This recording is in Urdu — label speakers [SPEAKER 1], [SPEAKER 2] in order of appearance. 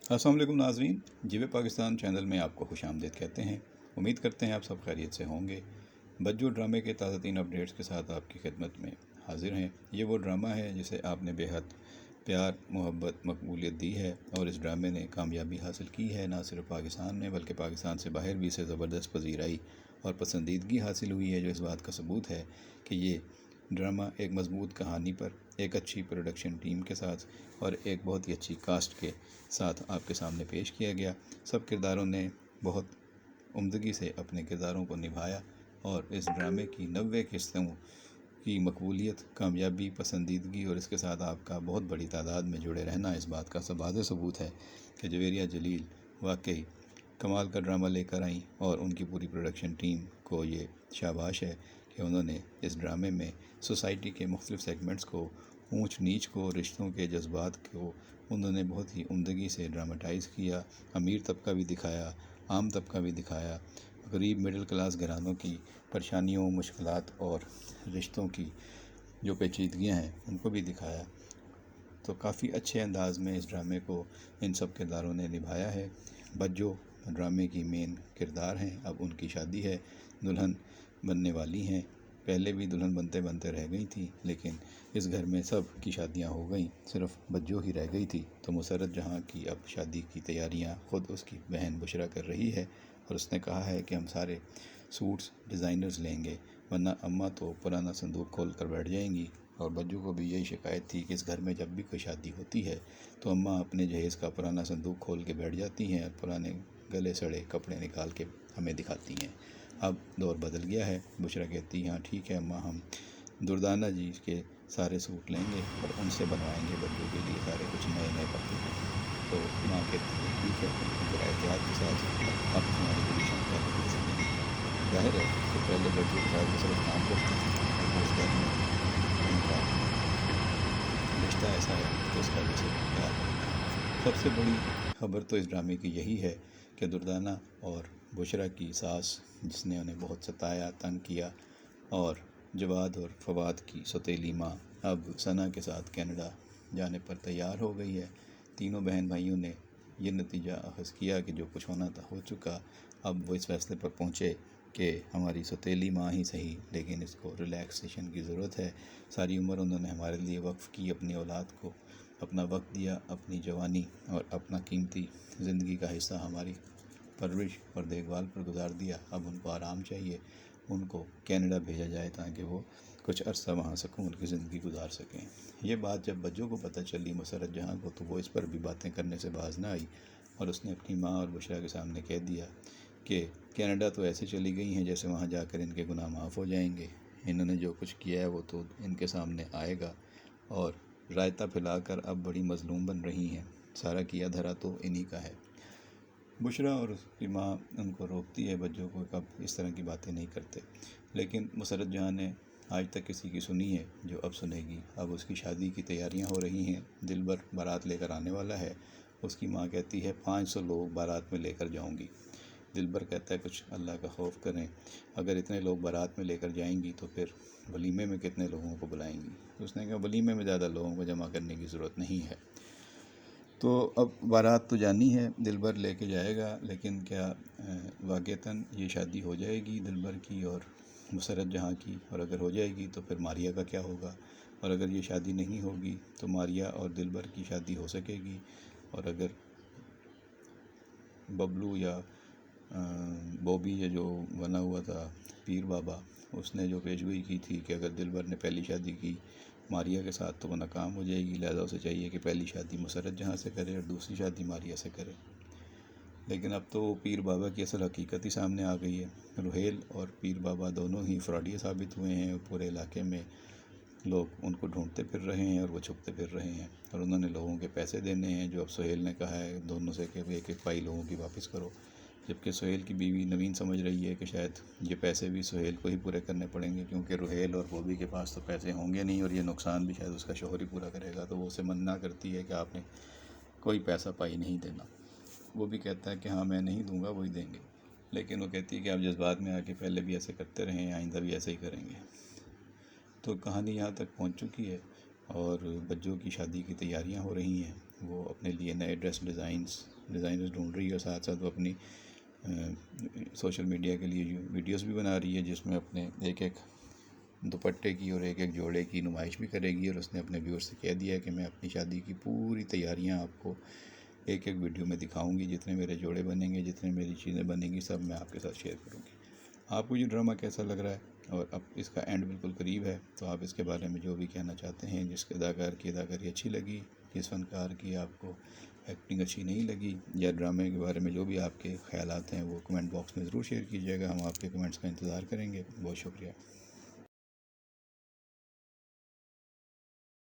[SPEAKER 1] السلام علیکم ناظرین، جیو پاکستان چینل میں آپ کو خوش آمدید کہتے ہیں۔ امید کرتے ہیں آپ سب خیریت سے ہوں گے۔ بجو ڈرامے کے تازہ ترین اپڈیٹس کے ساتھ آپ کی خدمت میں حاضر ہیں۔ یہ وہ ڈرامہ ہے جسے آپ نے بے حد پیار، محبت، مقبولیت دی ہے، اور اس ڈرامے نے کامیابی حاصل کی ہے، نہ صرف پاکستان میں بلکہ پاکستان سے باہر بھی اسے زبردست پذیرائی اور پسندیدگی حاصل ہوئی ہے، جو اس بات کا ثبوت ہے کہ یہ ڈرامہ ایک مضبوط کہانی پر، ایک اچھی پروڈکشن ٹیم کے ساتھ اور ایک بہت ہی اچھی کاسٹ کے ساتھ آپ کے سامنے پیش کیا گیا۔ سب کرداروں نے بہت عمدگی سے اپنے کرداروں کو نبھایا، اور اس ڈرامے کی 90 قسطوں کی مقبولیت، کامیابی، پسندیدگی اور اس کے ساتھ آپ کا بہت بڑی تعداد میں جڑے رہنا اس بات کا واضح ثبوت ہے کہ جویریہ جلیل واقعی کمال کا ڈرامہ لے کر آئیں، اور ان کی پوری پروڈکشن ٹیم کو یہ شاباش ہے کہ انہوں نے اس ڈرامے میں سوسائٹی کے مختلف سیگمنٹس کو، اونچ نیچ کو، رشتوں کے جذبات کو انہوں نے بہت ہی عمدگی سے ڈراماٹائز کیا۔ امیر طبقہ بھی دکھایا، عام طبقہ بھی دکھایا، غریب مڈل کلاس گھرانوں کی پریشانیوں، مشکلات اور رشتوں کی جو پیچیدگیاں ہیں ان کو بھی دکھایا۔ تو کافی اچھے انداز میں اس ڈرامے کو ان سب کرداروں نے نبھایا ہے۔ بجو ڈرامے کی مین کردار ہیں، اب ان کی شادی ہے، دلہن بننے والی ہیں۔ پہلے بھی دلہن بنتے بنتے رہ گئی تھیں، لیکن اس گھر میں سب کی شادیاں ہو گئیں، صرف بجو ہی رہ گئی تھی۔ تو مسرت جہاں کی اب شادی کی تیاریاں خود اس کی بہن بشریٰ کر رہی ہے، اور اس نے کہا ہے کہ ہم سارے سوٹس ڈیزائنرز لیں گے، ورنہ اماں تو پرانا صندوق کھول کر بیٹھ جائیں گی۔ اور بجو کو بھی یہی شکایت تھی کہ اس گھر میں جب بھی کوئی شادی ہوتی ہے تو اماں اپنے جہیز کا پرانا صندوق کھول کے بیٹھ جاتی ہیں، اور پرانے گلے سڑے کپڑے نکال کے ہمیں دکھاتی ہیں۔ اب دور بدل گیا ہے۔ بشریٰ کہتی ہے ہاں ٹھیک ہے اماں، ہم دردانہ جی کے سارے سوٹ لیں گے اور ان سے بنوائیں گے بجو کے لیے سارے کچھ نئے نئے کپڑے۔ تو ماں کہتی ہے ٹھیک ہے، لیکن پھر احتیاط کے ساتھ اب تمہاری پوزیشن پہلے جیسی نہیں ہے۔ ظاہر ہے کہ پہلے بجو کے ساتھ صرف کام کرتی تھی، اب وہ اس گھر میں ان کا رشتہ ایسا ہے کہ اس کا وجہ سے پیار کرنا ہے۔ سب سے بڑی خبر تو اس ڈرامے کی یہی ہے کہ دردانہ اور بشریٰ کی ساس، جس نے انہیں بہت ستایا، تنگ کیا، اور جواد اور فواد کی سوتیلی ماں، اب ثنا کے ساتھ کینیڈا جانے پر تیار ہو گئی ہے۔ تینوں بہن بھائیوں نے یہ نتیجہ اخذ کیا کہ جو کچھ ہونا تھا ہو چکا۔ اب وہ اس فیصلے پر پہنچے کہ ہماری سوتیلی ماں ہی صحیح، لیکن اس کو ریلیکسیشن کی ضرورت ہے۔ ساری عمر انہوں نے ہمارے لیے وقف کی، اپنی اولاد کو اپنا وقت دیا، اپنی جوانی اور اپنا قیمتی زندگی کا حصہ ہماری پرورش اور دیکھ بھال پر گزار دیا۔ اب ان کو آرام چاہیے، ان کو کینیڈا بھیجا جائے تاکہ وہ کچھ عرصہ وہاں سکون کی زندگی گزار سکیں۔ یہ بات جب بجو کو پتہ چلی، مسرت جہاں کو، تو وہ اس پر بھی باتیں کرنے سے باز نہ آئی، اور اس نے اپنی ماں اور بشریٰ کے سامنے کہہ دیا کہ کینیڈا تو ایسے چلی گئی ہیں جیسے وہاں جا کر ان کے گناہ معاف ہو جائیں گے۔ انہوں نے جو کچھ کیا ہے وہ تو ان کے سامنے آئے گا، اور رائتہ پھیلا کر اب بڑی مظلوم بن رہی ہیں۔ سارا کیا دھرا تو انہی کا ہے۔ بشریٰ اور اس کی ماں ان کو روکتی ہے بجو کو کہ اب اس طرح کی باتیں نہیں کرتے، لیکن مسرت جہاں نے آج تک کسی کی سنی ہے جو اب سنے گی۔ اب اس کی شادی کی تیاریاں ہو رہی ہیں، دلبر بارات لے کر آنے والا ہے۔ اس کی ماں کہتی ہے 500 لوگ بارات میں لے کر جاؤں گی۔ دلبر کہتا ہے کچھ اللہ کا خوف کریں، اگر اتنے لوگ بارات میں لے کر جائیں گی تو پھر ولیمے میں کتنے لوگوں کو بلائیں گی؟ اس نے کہا ولیمے میں زیادہ لوگوں کو جمع کرنے کی ضرورت نہیں ہے۔ تو اب بارات تو جانی ہے، دلبر لے کے جائے گا، لیکن کیا واقعتاً یہ شادی ہو جائے گی دلبر کی اور مسرت جہاں کی؟ اور اگر ہو جائے گی تو پھر ماریہ کا کیا ہوگا؟ اور اگر یہ شادی نہیں ہوگی تو ماریہ اور دلبر کی شادی ہو سکے گی؟ اور اگر ببلو یا بوبی یہ جو بنا ہوا تھا پیر بابا، اس نے جو پیشگوئی کی تھی کہ اگر دلبر نے پہلی شادی کی ماریہ کے ساتھ تو وہ ناکام ہو جائے گی، لہذا اسے چاہیے کہ پہلی شادی مسرت جہاں سے کرے اور دوسری شادی ماریہ سے کرے۔ لیکن اب تو پیر بابا کی اصل حقیقت ہی سامنے آ گئی ہے۔ روہیل اور پیر بابا دونوں ہی فراڈیے ثابت ہوئے ہیں، اور پورے علاقے میں لوگ ان کو ڈھونڈتے پھر رہے ہیں اور وہ چھپتے پھر رہے ہیں، اور انہوں نے لوگوں کے پیسے دینے ہیں جو اب سہیل نے کہا ہے دونوں سے کہ ایک ایک پائی لوگوں کی واپس کرو، جبکہ سہیل کی بیوی نوین سمجھ رہی ہے کہ شاید یہ پیسے بھی سہیل کو ہی پورے کرنے پڑیں گے، کیونکہ روہیل اور بوبی کے پاس تو پیسے ہوں گے نہیں، اور یہ نقصان بھی شاید اس کا شوہر ہی پورا کرے گا۔ تو وہ اسے منع کرتی ہے کہ آپ نے کوئی پیسہ پائی نہیں دینا۔ وہ بھی کہتا ہے کہ ہاں میں نہیں دوں گا، وہی دیں گے، لیکن وہ کہتی ہے کہ آپ جذبات میں آ کے پہلے بھی ایسے کرتے رہے ہیں، آئندہ بھی ایسے ہی کریں گے۔ تو کہانی یہاں تک پہنچ چکی ہے، اور بجو کی شادی کی تیاریاں ہو رہی ہیں۔ وہ اپنے لیے نئے ڈریس ڈیزائنز ڈھونڈ رہی ہے، اور ساتھ ساتھ وہ اپنی سوشل میڈیا کے لیے ویڈیوز بھی بنا رہی ہے، جس میں اپنے ایک ایک دوپٹے کی اور ایک ایک جوڑے کی نمائش بھی کرے گی، اور اس نے اپنے ویور سے کہہ دیا ہے کہ میں اپنی شادی کی پوری تیاریاں آپ کو ایک ایک ویڈیو میں دکھاؤں گی، جتنے میرے جوڑے بنیں گے، جتنے میری چیزیں بنیں گی، سب میں آپ کے ساتھ شیئر کروں گی۔ آپ کو یہ ڈرامہ کیسا لگ رہا ہے؟ اور اب اس کا اینڈ بالکل قریب ہے، تو آپ اس کے بارے میں جو بھی کہنا چاہتے ہیں، جس کے اداکار کی اداکاری اچھی لگی، جس فنکار کی آپ کو ایکٹنگ اچھی نہیں لگی، یا ڈرامے کے بارے میں جو بھی آپ کے خیالات ہیں، وہ کمنٹ باکس میں ضرور شیئر کیجیے گا۔ ہم آپ کے کمنٹس کا انتظار کریں گے۔ بہت شکریہ۔